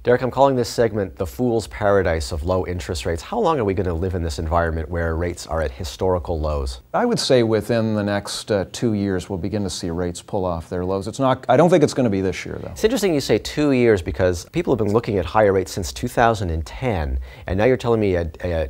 Derek, I'm calling this segment the fool's paradise of low interest rates. How long are we going to live in this environment where rates are at historical lows? I would say within the next 2 years we'll begin to see rates pull off their lows. I don't think it's going to be this year, though. It's interesting you say 2 years because people have been looking at higher rates since 2010, and now you're telling me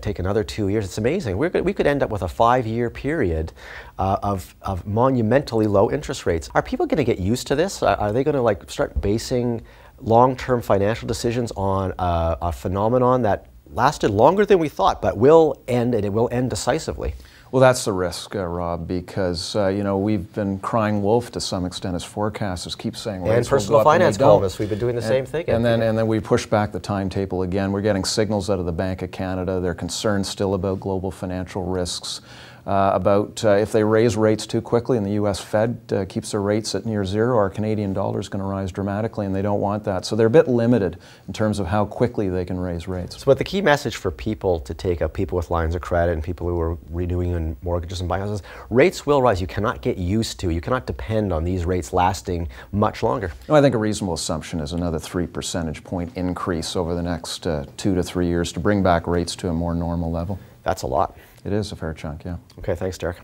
take another 2 years. It's amazing. We could end up with a 5-year period of monumentally low interest rates. Are people going to get used to this? Are they going to start basing long-term financial decisions on a phenomenon that lasted longer than we thought, but will end, and it will end decisively? Well, that's the risk, Rob, because we've been crying wolf to some extent as forecasters keep saying rates and personal finance columnists, we've been doing the same thing. And then we push back the timetable again. We're getting signals out of the Bank of Canada. They're concerned still about global financial risks, about if they raise rates too quickly and the U.S. Fed keeps their rates at near zero, our Canadian dollar is going to rise dramatically, and they don't want that. So they're a bit limited in terms of how quickly they can raise rates. So, but the key message for people to take up, people with lines of credit and people who are renewing and mortgages and buying houses, rates will rise. You cannot get used to, you cannot depend on these rates lasting much longer. No, I think a reasonable assumption is another 3 percentage point increase over the next 2 to 3 years to bring back rates to a more normal level. That's a lot. It is a fair chunk, yeah. Okay, thanks, Derek.